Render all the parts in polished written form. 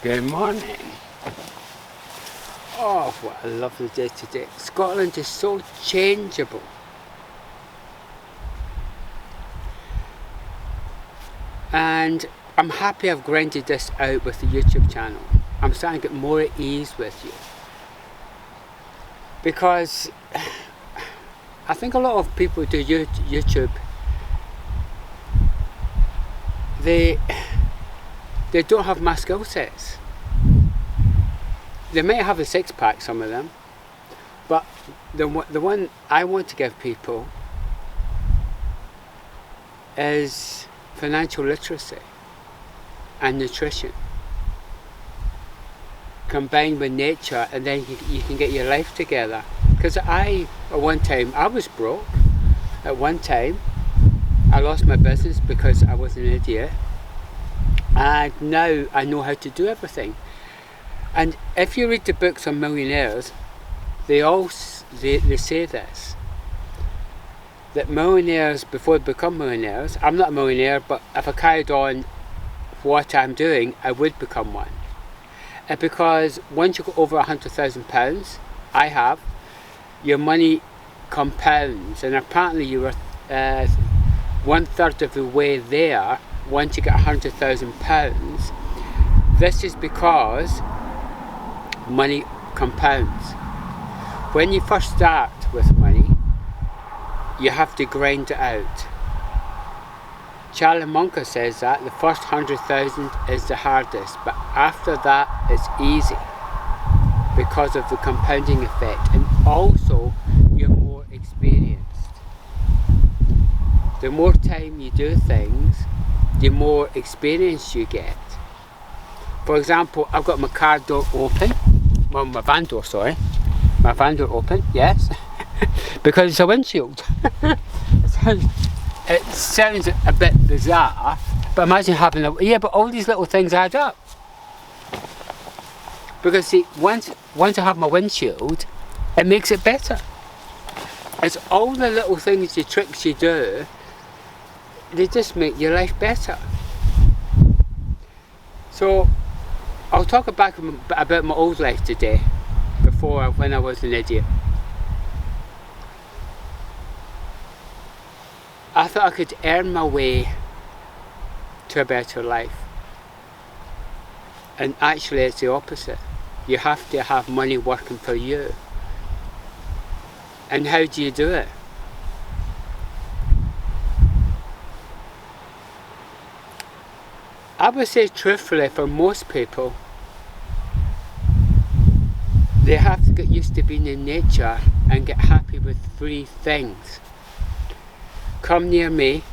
Good morning. Oh, what a lovely day today. Scotland is so changeable. And I'm happy I've grinded this out with the YouTube channel. I'm starting to get more at ease with you. Because I think a lot of people do YouTube, they don't have my skill sets. They might have a six-pack, some of them, but the one I want to give people is financial literacy and nutrition combined with nature, and then you can get your life together. Because at one time I was broke. At one time I lost my business because I was an idiot, and now I know how to do everything. And if you read the books on millionaires, they say this, that millionaires, before they become millionaires, I'm not a millionaire, but if I carried on what I'm doing, I would become one. And because once you go over £100,000, I have, your money compounds, and apparently you were 1/3 of the way there once you get £100,000. This is because money compounds. When you first start with money, you have to grind it out. Charlie Munger says that the first 100,000 is the hardest, but after that it's easy because of the compounding effect, and also you're more experienced. The more time you do things, the more experience you get. For example, I've got my car door open, well, my van door, sorry, my van door open, yes, because it's a windshield. It sounds a bit bizarre, but imagine having but all these little things add up. Because see, once I have my windshield, it makes it better. It's all the little things, the tricks you do, they just make your life better. So I'll talk about my old life today, when I was an idiot. I thought I could earn my way to a better life. And actually it's the opposite. You have to have money working for you. And how do you do it? I would say truthfully, for most people, they have to get used to being in nature and get happy with 3 things. Come near me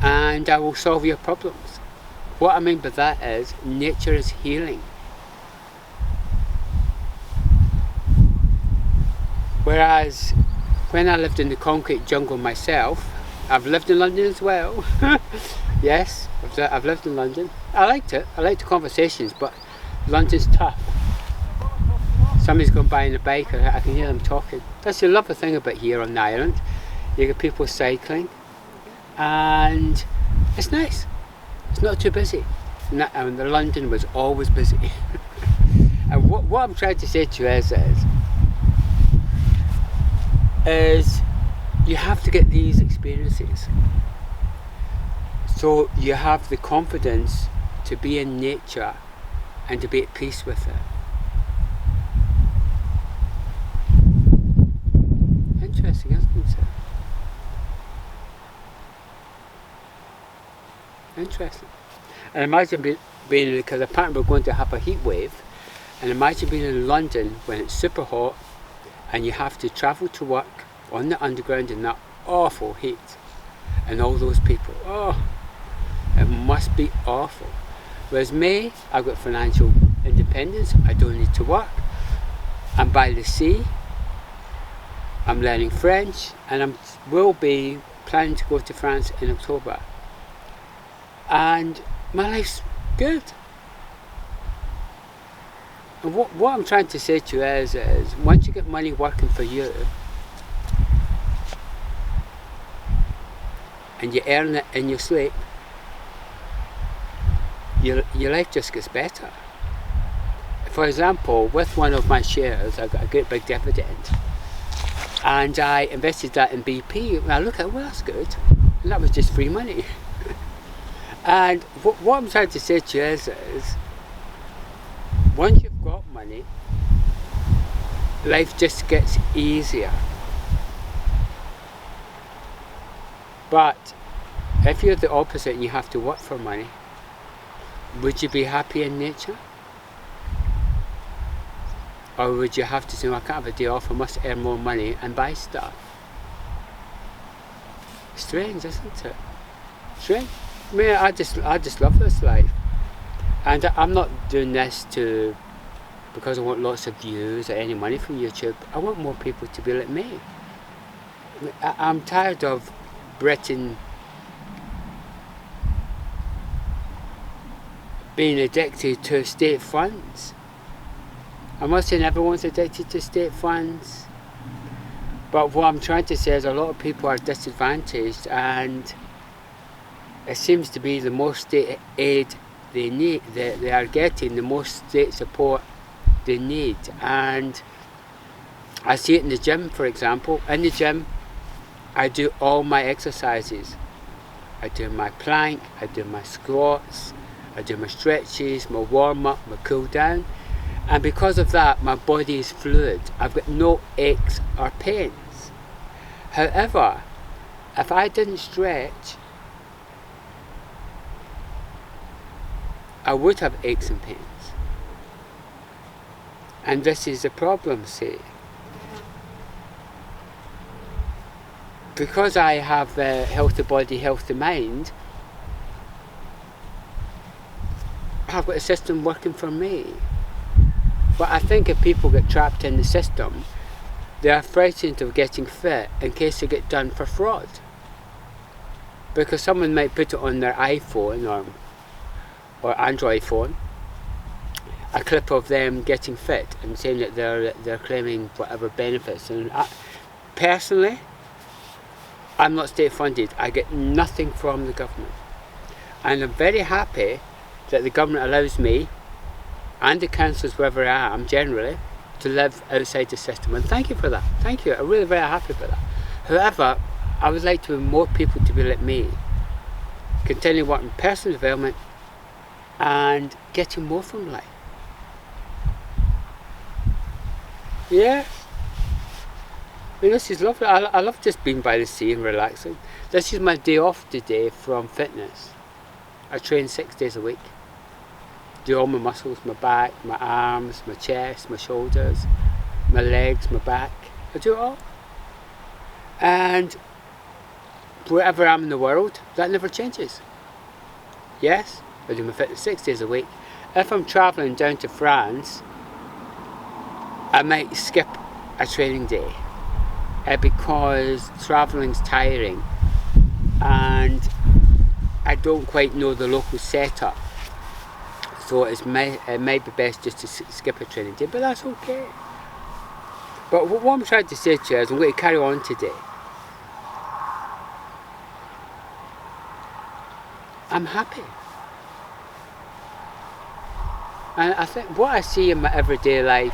and I will solve your problems. What I mean by that is, nature is healing. Whereas when I lived in the concrete jungle myself, I've lived in London as well. Yes, I've lived in London. I liked it. I liked the conversations, but London's tough. Somebody's gone by on a bike, I can hear them talking. That's the lovely thing about here on the island. You get people cycling, and it's nice. It's not too busy. And London was always busy. And what I'm trying to say to you is you have to get these experiences, so you have the confidence to be in nature and to be at peace with it. Interesting, isn't it? Interesting. And imagine being, because apparently we're going to have a heat wave, and imagine being in London when it's super hot and you have to travel to work on the underground in that awful heat, and all those people. Oh, it must be awful. Whereas me, I've got financial independence, I don't need to work, I'm by the sea, I'm learning French, and I will be planning to go to France in October. And my life's good. And what I'm trying to say to you is once you get money working for you, and you earn it in your sleep, your life just gets better. For example, with one of my shares, I got a great big dividend, and I invested that in BP. And I look at, well, that's good, and that was just free money. And what I'm trying to say to you is once you've got money, life just gets easier. But if you're the opposite and you have to work for money, would you be happy in nature? Or would you have to say, well, I can't have a day off, I must earn more money and buy stuff? Strange, isn't it? Strange. I mean, I just love this life. And I'm not doing this because I want lots of views or any money from YouTube. I want more people to be like me. I'm tired of Britain being addicted to state funds. I'm not saying everyone's addicted to state funds, but what I'm trying to say is a lot of people are disadvantaged, and it seems to be the more state aid they need, they are getting, the more state support they need. And I see it in the gym, for example. In the gym, I do all my exercises. I do my plank, I do my squats, I do my stretches, my warm-up, my cool-down. And because of that, my body is fluid. I've got no aches or pains. However, if I didn't stretch, I would have aches and pains. And this is the problem, see. Because I have a healthy body, healthy mind, I've got a system working for me. But I think if people get trapped in the system, they are frightened of getting fit in case they get done for fraud. Because someone might put it on their iPhone or Android phone, a clip of them getting fit and saying that they're claiming whatever benefits. And personally, I'm not state funded. I get nothing from the government. And I'm very happy that the government allows me and the councils wherever I am generally to live outside the system. And thank you for that. Thank you. I'm really very happy for that. However, I would like to more people to be like me, continue working personal development and getting more from life. Yeah. I mean, this is lovely. I love just being by the sea and relaxing. This is my day off today from fitness. I train 6 days a week. Do all my muscles, my back, my arms, my chest, my shoulders, my legs, my back. I do it all. And wherever I am in the world, that never changes. Yes, I do my fitness 6 days a week. If I'm travelling down to France, I might skip a training day because travelling's tiring and I don't quite know the local setup. So it might be best just to skip a training day, but that's okay. But what I'm trying to say to you is I'm going to carry on today. I'm happy. And I think what I see in my everyday life,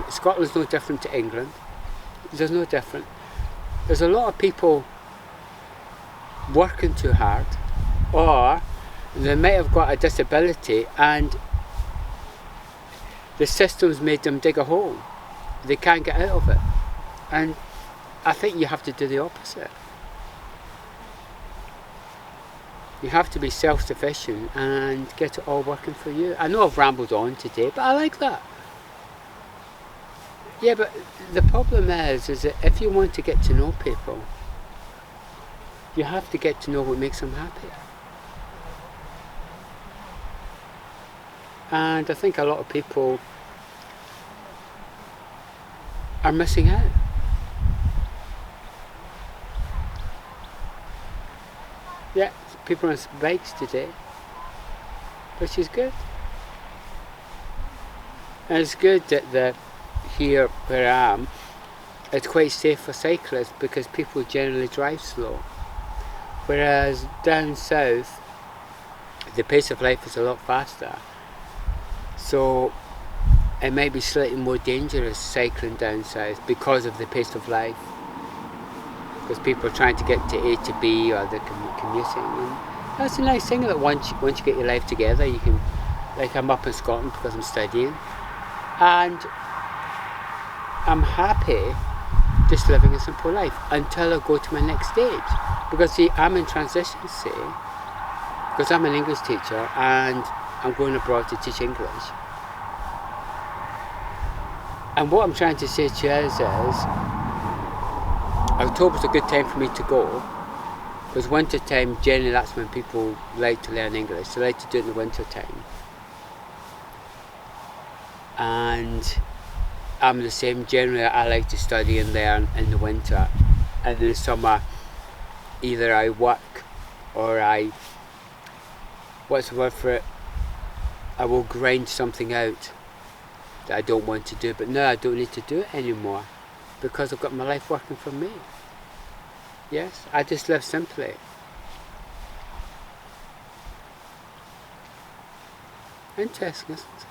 Scotland's no different to England. There's no different. There's a lot of people working too hard, or they might have got a disability and the system's made them dig a hole. They can't get out of it. And I think you have to do the opposite. You have to be self-sufficient and get it all working for you. I know I've rambled on today, but I like that. Yeah, but the problem is that if you want to get to know people, you have to get to know what makes them happy. And I think a lot of people are missing out. Yeah, people on bikes today, which is good. And it's good that here where I am, it's quite safe for cyclists because people generally drive slow. Whereas down south, the pace of life is a lot faster. So it might be slightly more dangerous cycling down south because of the pace of life. Because people are trying to get to A to B, or they're commuting. And that's a nice thing that once you get your life together, you can, like I'm up in Scotland because I'm studying, and I'm happy just living a simple life until I go to my next stage. Because see, I'm in transition, see, because I'm an English teacher and I'm going abroad to teach English. And what I'm trying to say to you is October's a good time for me to go, because winter time, generally that's when people like to learn English. They like to do it in the winter time. And I'm the same. Generally I like to study and learn in the winter, and in the summer either I work or what's the word for it, I will grind something out that I don't want to do. But now I don't need to do it anymore because I've got my life working for me. Yes, I just live simply. Interesting, isn't it?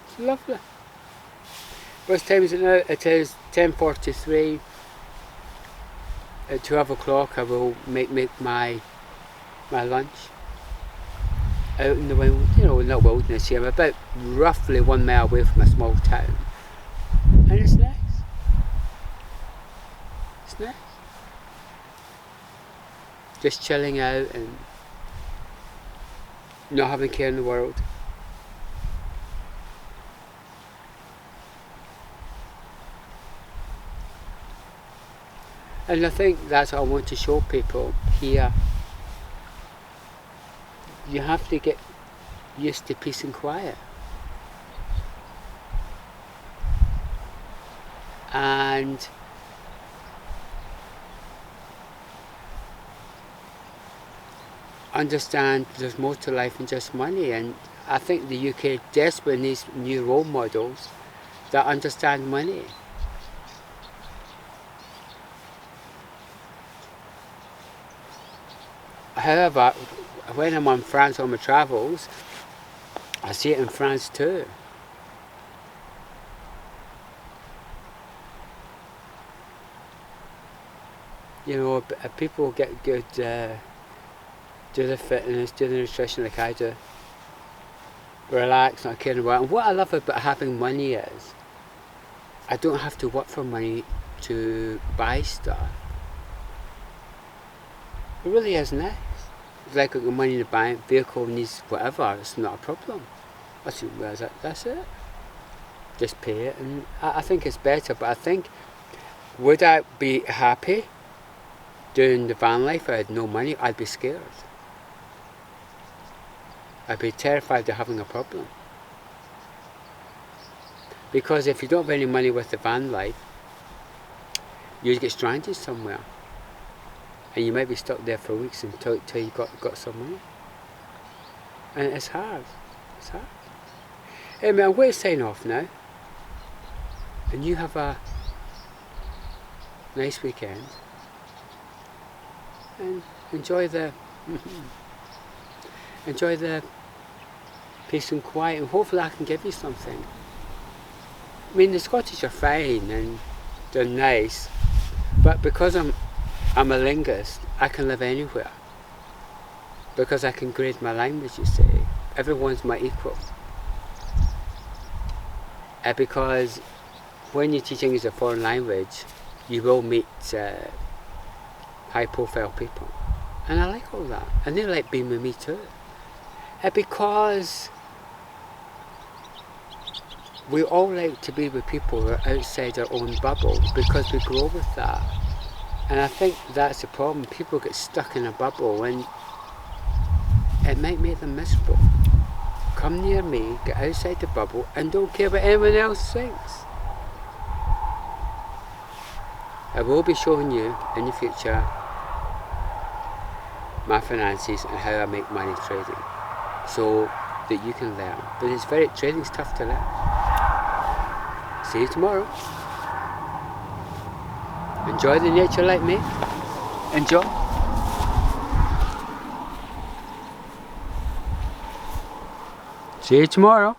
It's lovely. What time is it now? It is 10:43. At 12 o'clock I will make my lunch out in the wild, not wilderness here. I'm about roughly 1 mile away from a small town, and it's nice. It's nice. Just chilling out and not having care in the world. And I think that's what I want to show people here. You have to get used to peace and quiet. And understand there's more to life than just money. And I think the UK desperately needs new role models that understand money. However, when I'm on France on my travels, I see it in France too. People get good, do the fitness, do the nutrition like I do, relax, not caring about it. And what I love about having money is I don't have to work for money to buy stuff. It really is nice. It's like the money to buy a vehicle needs whatever, it's not a problem. That's it. Just pay it, and I think it's better. But I think, would I be happy doing the van life if I had no money? I'd be scared. I'd be terrified of having a problem. Because if you don't have any money with the van life, you get stranded somewhere. And you might be stuck there for weeks until you got some money. And it's hard. It's hard. Anyway, I'm going to sign off now. And you have a nice weekend. And enjoy the peace and quiet. And hopefully I can give you something. I mean, the Scottish are fine and they're nice. But because I'm a linguist, I can live anywhere. Because I can grade my language, you see. Everyone's my equal. Because when you teach English as a foreign language, you will meet high profile people. And I like all that. And they like being with me too. Because we all like to be with people who are outside our own bubble, because we grow with that. And I think that's the problem. People get stuck in a bubble and it might make them miserable. Come near me, get outside the bubble, and don't care what anyone else thinks. I will be showing you in the future my finances and how I make money trading, so that you can learn. But trading's tough to learn. See you tomorrow. Enjoy the nature like me. Enjoy. See you tomorrow.